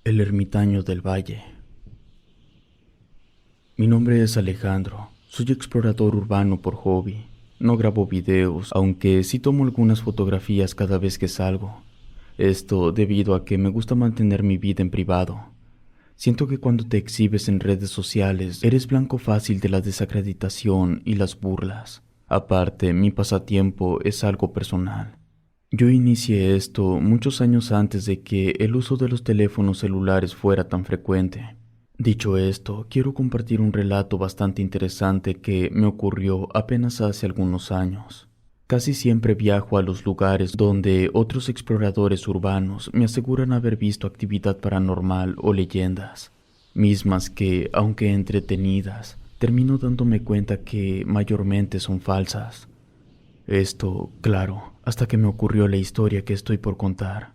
El ermitaño del valle. Mi nombre es Alejandro. Soy explorador urbano por hobby. No grabo videos, aunque sí tomo algunas fotografías cada vez que salgo. Esto debido a que me gusta mantener mi vida en privado. Siento que cuando te exhibes en redes sociales, eres blanco fácil de la desacreditación y las burlas. Aparte, mi pasatiempo es algo personal. Yo inicié esto muchos años antes de que el uso de los teléfonos celulares fuera tan frecuente. Dicho esto, quiero compartir un relato bastante interesante que me ocurrió apenas hace algunos años. Casi siempre viajo a los lugares donde otros exploradores urbanos me aseguran haber visto actividad paranormal o leyendas, mismas que, aunque entretenidas, termino dándome cuenta que mayormente son falsas. Esto, claro, hasta que me ocurrió la historia que estoy por contar.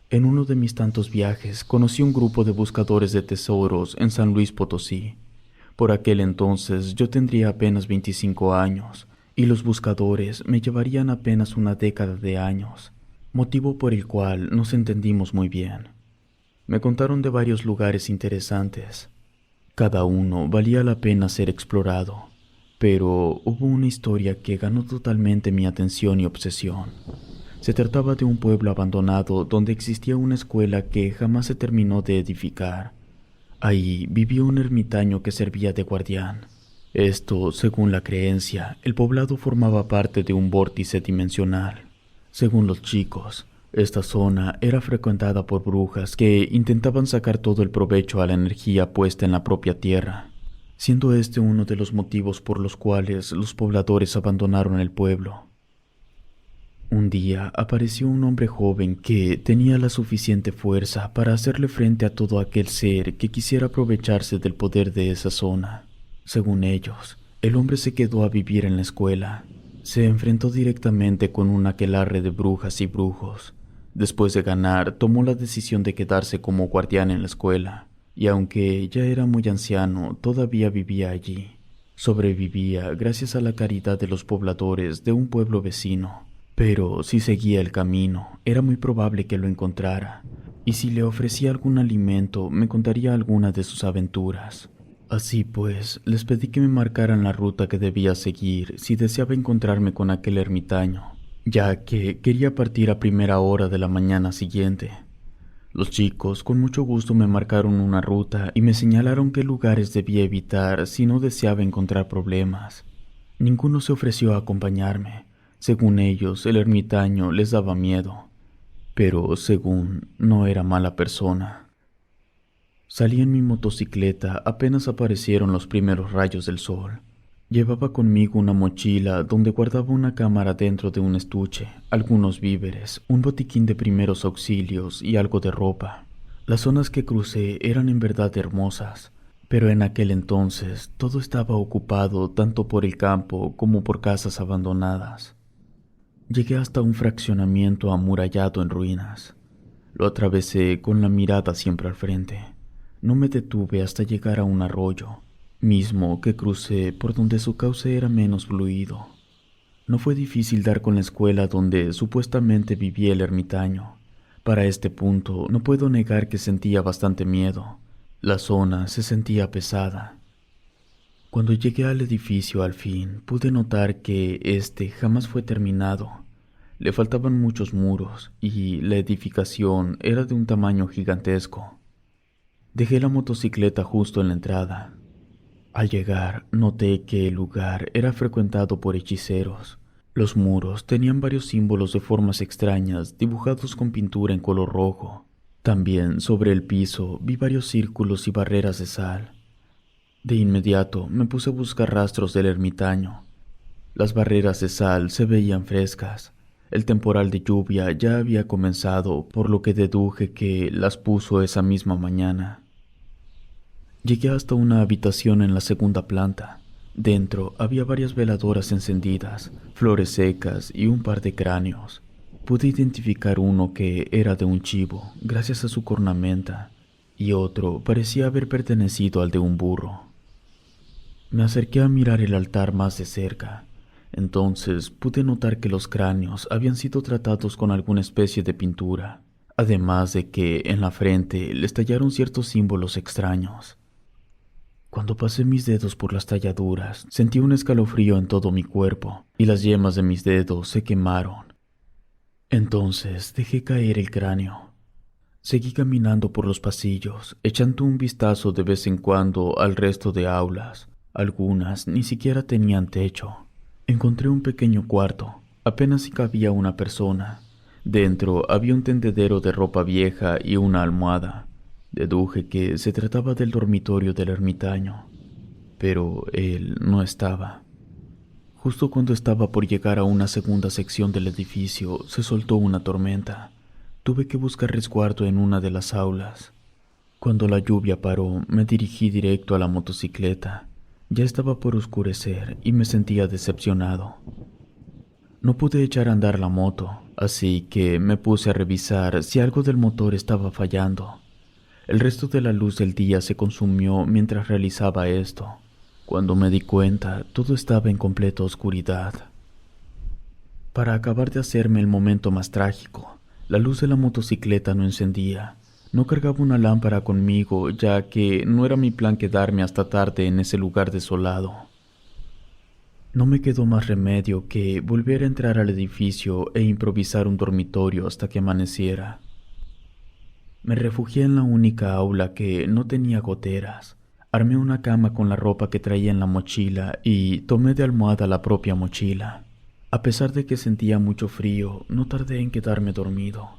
En uno de mis tantos viajes conocí un grupo de buscadores de tesoros en San Luis Potosí. Por aquel entonces yo tendría apenas 25 años y los buscadores me llevarían apenas una década de años, motivo por el cual nos entendimos muy bien. Me contaron de varios lugares interesantes. Cada uno valía la pena ser explorado, pero hubo una historia que ganó totalmente mi atención y obsesión. Se trataba de un pueblo abandonado donde existía una escuela que jamás se terminó de edificar. Ahí vivía un ermitaño que servía de guardián. Esto, según la creencia, el poblado formaba parte de un vórtice dimensional. Según los chicos, esta zona era frecuentada por brujas que intentaban sacar todo el provecho a la energía puesta en la propia tierra, siendo este uno de los motivos por los cuales los pobladores abandonaron el pueblo. Un día apareció un hombre joven que tenía la suficiente fuerza para hacerle frente a todo aquel ser que quisiera aprovecharse del poder de esa zona. Según ellos, el hombre se quedó a vivir en la escuela. Se enfrentó directamente con un aquelarre de brujas y brujos. Después de ganar, tomó la decisión de quedarse como guardián en la escuela, y aunque ya era muy anciano, todavía vivía allí. Sobrevivía gracias a la caridad de los pobladores de un pueblo vecino. Pero si seguía el camino, era muy probable que lo encontrara, y si le ofrecía algún alimento, me contaría alguna de sus aventuras. Así pues, les pedí que me marcaran la ruta que debía seguir si deseaba encontrarme con aquel ermitaño, ya que quería partir a primera hora de la mañana siguiente. Los chicos con mucho gusto me marcaron una ruta y me señalaron qué lugares debía evitar si no deseaba encontrar problemas. Ninguno se ofreció a acompañarme. Según ellos, el ermitaño les daba miedo, pero según no era mala persona. Salí en mi motocicleta apenas aparecieron los primeros rayos del sol. Llevaba conmigo una mochila donde guardaba una cámara dentro de un estuche, algunos víveres, un botiquín de primeros auxilios y algo de ropa. Las zonas que crucé eran en verdad hermosas, pero en aquel entonces todo estaba ocupado tanto por el campo como por casas abandonadas. Llegué hasta un fraccionamiento amurallado en ruinas. Lo atravesé con la mirada siempre al frente. No me detuve hasta llegar a un arroyo, mismo que crucé por donde su cauce era menos fluido. No fue difícil dar con la escuela donde supuestamente vivía el ermitaño. Para este punto no puedo negar que sentía bastante miedo. La zona se sentía pesada. Cuando llegué al edificio al fin, pude notar que este jamás fue terminado. Le faltaban muchos muros y la edificación era de un tamaño gigantesco. Dejé la motocicleta justo en la entrada. Al llegar, noté que el lugar era frecuentado por hechiceros. Los muros tenían varios símbolos de formas extrañas dibujados con pintura en color rojo. También sobre el piso vi varios círculos y barreras de sal. De inmediato me puse a buscar rastros del ermitaño. Las barreras de sal se veían frescas. El temporal de lluvia ya había comenzado, por lo que deduje que las puso esa misma mañana. Llegué hasta una habitación en la segunda planta. Dentro había varias veladoras encendidas, flores secas y un par de cráneos. Pude identificar uno que era de un chivo, gracias a su cornamenta, y otro parecía haber pertenecido al de un burro. Me acerqué a mirar el altar más de cerca. Entonces pude notar que los cráneos habían sido tratados con alguna especie de pintura. además de que en la frente le estallaron ciertos símbolos extraños. Cuando pasé mis dedos por las talladuras, sentí un escalofrío en todo mi cuerpo y las yemas de mis dedos se quemaron. Entonces dejé caer el cráneo. Seguí caminando por los pasillos, echando un vistazo de vez en cuando al resto de aulas. Algunas ni siquiera tenían techo. Encontré un pequeño cuarto. Apenas si cabía una persona. Dentro había un tendedero de ropa vieja y una almohada. Deduje que se trataba del dormitorio del ermitaño, pero él no estaba. Justo cuando estaba por llegar a una segunda sección del edificio, se soltó una tormenta. Tuve que buscar resguardo en una de las aulas. Cuando la lluvia paró, me dirigí directo a la motocicleta. Ya estaba por oscurecer y me sentía decepcionado. No pude echar a andar la moto, así que me puse a revisar si algo del motor estaba fallando. El resto de la luz del día se consumió mientras realizaba esto. Cuando me di cuenta, todo estaba en completa oscuridad. Para acabar de hacerme el momento más trágico, la luz de la motocicleta no encendía. No cargaba una lámpara conmigo, ya que no era mi plan quedarme hasta tarde en ese lugar desolado. No me quedó más remedio que volver a entrar al edificio e improvisar un dormitorio hasta que amaneciera. Me refugié en la única aula que no tenía goteras. Armé una cama con la ropa que traía en la mochila y tomé de almohada la propia mochila. A pesar de que sentía mucho frío, no tardé en quedarme dormido.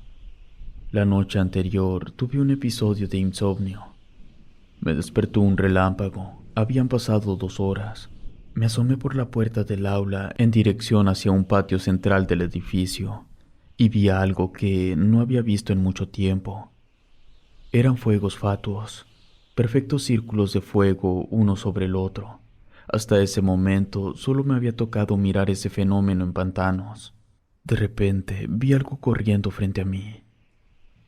La noche anterior tuve un episodio de insomnio. Me despertó un relámpago. Habían pasado 2 horas. Me asomé por la puerta del aula en dirección hacia un patio central del edificio y vi algo que no había visto en mucho tiempo. Eran fuegos fatuos, perfectos círculos de fuego uno sobre el otro. Hasta ese momento solo me había tocado mirar ese fenómeno en pantanos. De repente vi algo corriendo frente a mí.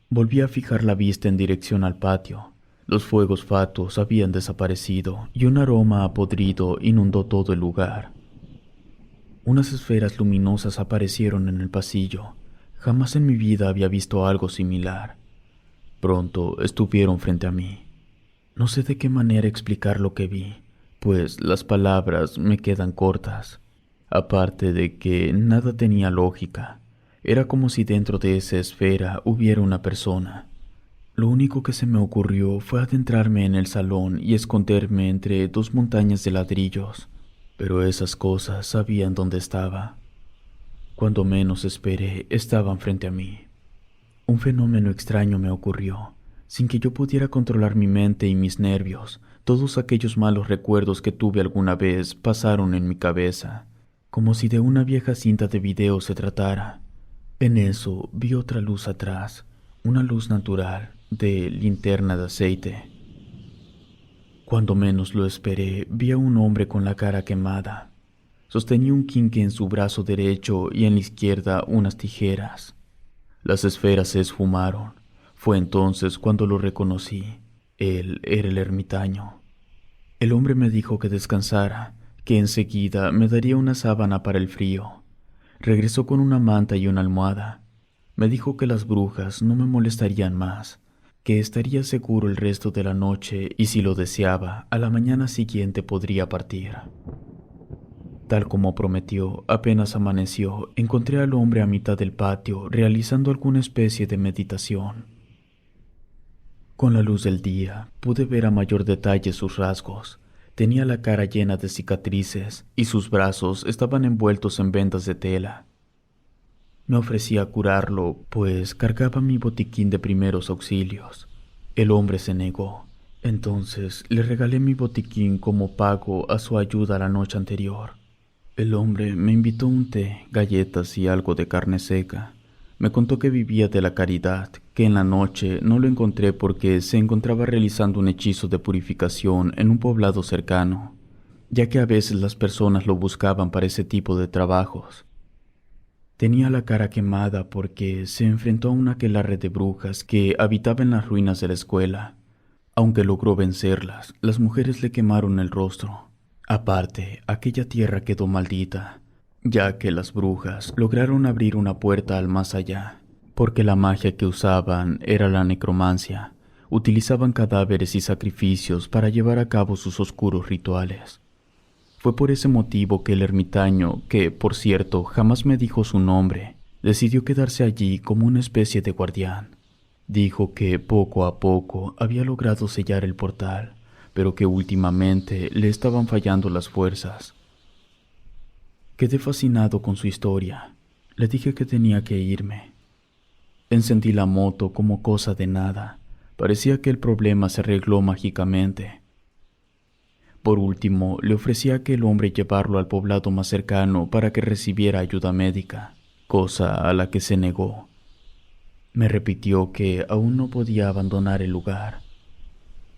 Volví a fijar la vista en dirección al patio. Los fuegos fatuos habían desaparecido y un aroma a podrido inundó todo el lugar. Unas esferas luminosas aparecieron en el pasillo. Jamás en mi vida había visto algo similar. Pronto estuvieron frente a mí. No sé de qué manera explicar lo que vi, pues las palabras me quedan cortas. Aparte de que nada tenía lógica, era como si dentro de esa esfera hubiera una persona. Lo único que se me ocurrió fue adentrarme en el salón y esconderme entre 2 montañas de ladrillos, pero esas cosas sabían dónde estaba. Cuando menos esperé, estaban frente a mí. Un fenómeno extraño me ocurrió. Sin que yo pudiera controlar mi mente y mis nervios, todos aquellos malos recuerdos que tuve alguna vez pasaron en mi cabeza, como si de una vieja cinta de video se tratara. En eso vi otra luz atrás, una luz natural, de linterna de aceite. Cuando menos lo esperé, vi a un hombre con la cara quemada. Sostenía un quinqué en su brazo derecho y en la izquierda unas tijeras. Las esferas se esfumaron. Fue entonces cuando lo reconocí. Él era el ermitaño. El hombre me dijo que descansara, que enseguida me daría una sábana para el frío. Regresó con una manta y una almohada. Me dijo que las brujas no me molestarían más, que estaría seguro el resto de la noche y si lo deseaba, a la mañana siguiente podría partir. Tal como prometió, apenas amaneció, encontré al hombre a mitad del patio realizando alguna especie de meditación. Con la luz del día, pude ver a mayor detalle sus rasgos. Tenía la cara llena de cicatrices y sus brazos estaban envueltos en vendas de tela. Me ofrecí a curarlo, pues cargaba mi botiquín de primeros auxilios. El hombre se negó. Entonces le regalé mi botiquín como pago a su ayuda la noche anterior. El hombre me invitó un té, galletas y algo de carne seca. Me contó que vivía de la caridad, que en la noche no lo encontré porque se encontraba realizando un hechizo de purificación en un poblado cercano, ya que a veces las personas lo buscaban para ese tipo de trabajos. Tenía la cara quemada porque se enfrentó a una aquelarre de brujas que habitaba en las ruinas de la escuela. Aunque logró vencerlas, las mujeres le quemaron el rostro. Aparte, aquella tierra quedó maldita, ya que las brujas lograron abrir una puerta al más allá, porque la magia que usaban era la necromancia. Utilizaban cadáveres y sacrificios para llevar a cabo sus oscuros rituales. Fue por ese motivo que el ermitaño, que, por cierto, jamás me dijo su nombre, decidió quedarse allí como una especie de guardián. Dijo que poco a poco había logrado sellar el portal, pero que últimamente le estaban fallando las fuerzas. Quedé fascinado con su historia. Le dije que tenía que irme. Encendí la moto como cosa de nada. Parecía que el problema se arregló mágicamente. Por último, le ofrecí a aquel hombre llevarlo al poblado más cercano para que recibiera ayuda médica, cosa a la que se negó. Me repitió que aún no podía abandonar el lugar.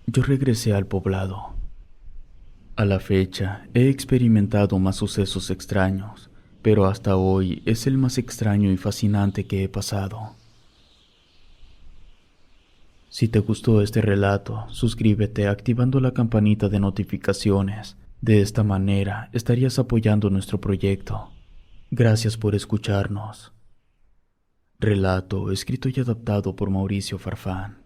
Yo regresé al poblado. A la fecha, he experimentado más sucesos extraños, pero hasta hoy es el más extraño y fascinante que he pasado. Si te gustó este relato, suscríbete activando la campanita de notificaciones. De esta manera estarías apoyando nuestro proyecto. Gracias por escucharnos. Relato escrito y adaptado por Mauricio Farfán.